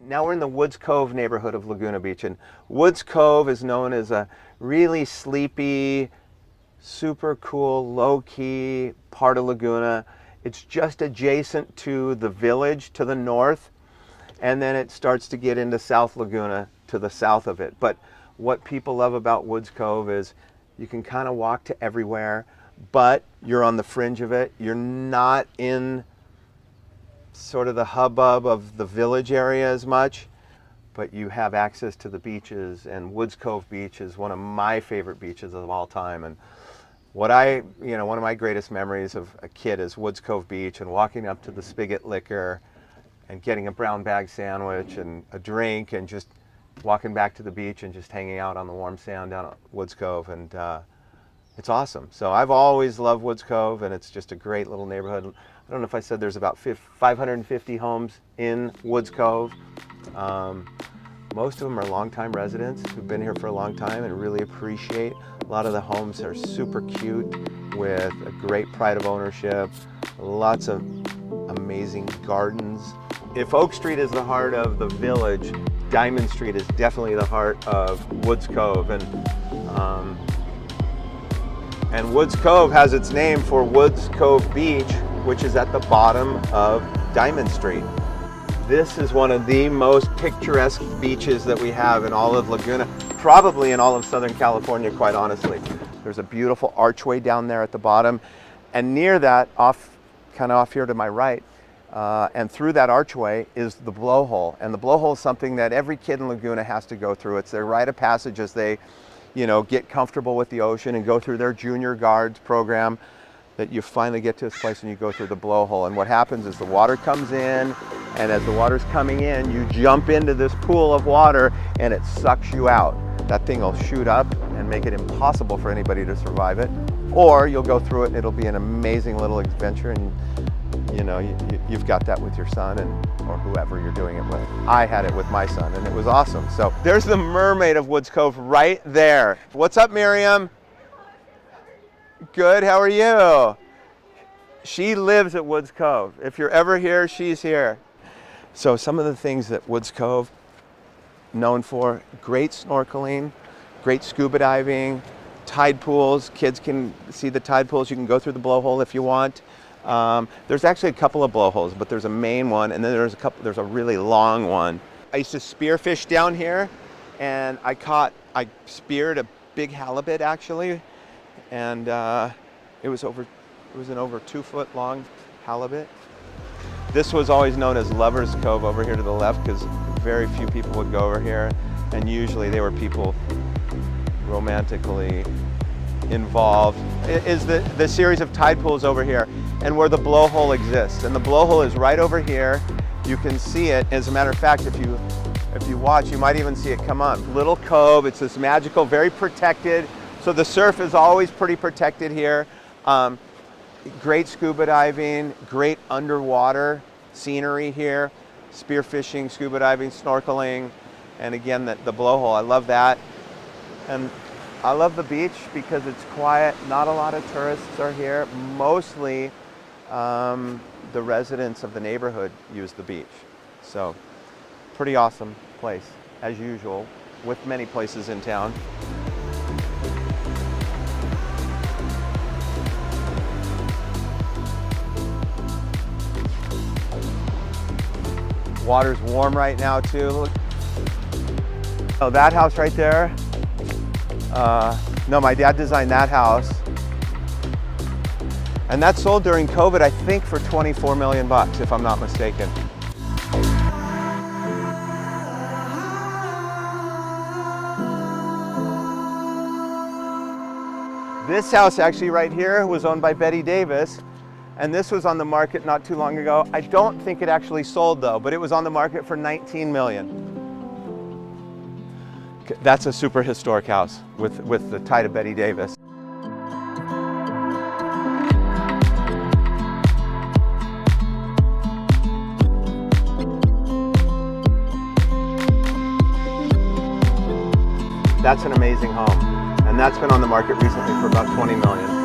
Now we're in the Woods Cove neighborhood of Laguna Beach, and Woods Cove is known as a really sleepy, super cool, low-key part of Laguna. It's just adjacent to the village to the north, and then it starts to get into South Laguna to the south of it. But what people love about Woods Cove is you can kind of walk to everywhere, but you're on the fringe of it. You're not in sort of the hubbub of the village area as much, but you have access to the beaches, and Woods Cove Beach is one of my favorite beaches of all time. And one of my greatest memories of a kid is Woods Cove Beach and walking up to the Spigot Liquor and getting a brown bag sandwich and a drink and just walking back to the beach and just hanging out on the warm sand down at Woods Cove. And it's awesome. So I've always loved Woods Cove, and it's just a great little neighborhood. I don't know if I said there's about 550 homes in Woods Cove. Most of them are longtime residents who've been here for a long time and really appreciate. A lot of the homes are super cute with a great pride of ownership, lots of amazing gardens. If Oak Street is the heart of the village, Diamond Street is definitely the heart of Woods Cove. And Woods Cove has its name for Woods Cove Beach, which is at the bottom of Diamond Street. This is one of the most picturesque beaches that we have in all of Laguna, probably in all of Southern California, quite honestly. There's a beautiful archway down there at the bottom, and near that, kind of off here to my right, and through that archway is the blowhole. And the blowhole is something that every kid in Laguna has to go through. It's their rite of passage as they, get comfortable with the ocean and go through their junior guards program, that you finally get to this place and you go through the blowhole. And what happens is the water comes in, and as the water's coming in, you jump into this pool of water and it sucks you out. That thing will shoot up and make it impossible for anybody to survive it. Or you'll go through it and it'll be an amazing little adventure, and you've got that with your son or whoever you're doing it with. I had it with my son and it was awesome. So there's the mermaid of Woods Cove right there. What's up, Miriam? Good, how are you? She lives at Woods Cove. If you're ever here, she's here. So some of the things that Woods Cove known for: great snorkeling, great scuba diving, tide pools. Kids can see the tide pools. You can go through the blowhole if you want. There's actually a couple of blowholes, but there's a main one, and then there's a really long one. I used to spearfish down here, and I speared a big halibut actually, and it was an over 2 foot long halibut. This was always known as Lover's Cove over here to the left, because very few people would go over here, and usually they were people romantically involved. It is the series of tide pools over here, and where the blowhole exists. And the blowhole is right over here. You can see it. As a matter of fact, if you watch, you might even see it come on. Little cove. It's this magical, very protected. So the surf is always pretty protected here. Great scuba diving, great underwater scenery here. Spearfishing, scuba diving, snorkeling, and again, the blowhole. I love that. And I love the beach because it's quiet. Not a lot of tourists are here. Mostly the residents of the neighborhood use the beach. So pretty awesome place, as usual, with many places in town. Water's warm right now too. Look. Oh, that house right there. No, my dad designed that house. And that sold during COVID, I think, for 24 million bucks, if I'm not mistaken. This house actually right here was owned by Betty Davis, and this was on the market not too long ago. I don't think it actually sold though, but it was on the market for 19 million. That's a super historic house with the tie to Betty Davis. That's an amazing home, and that's been on the market recently for about 20 million.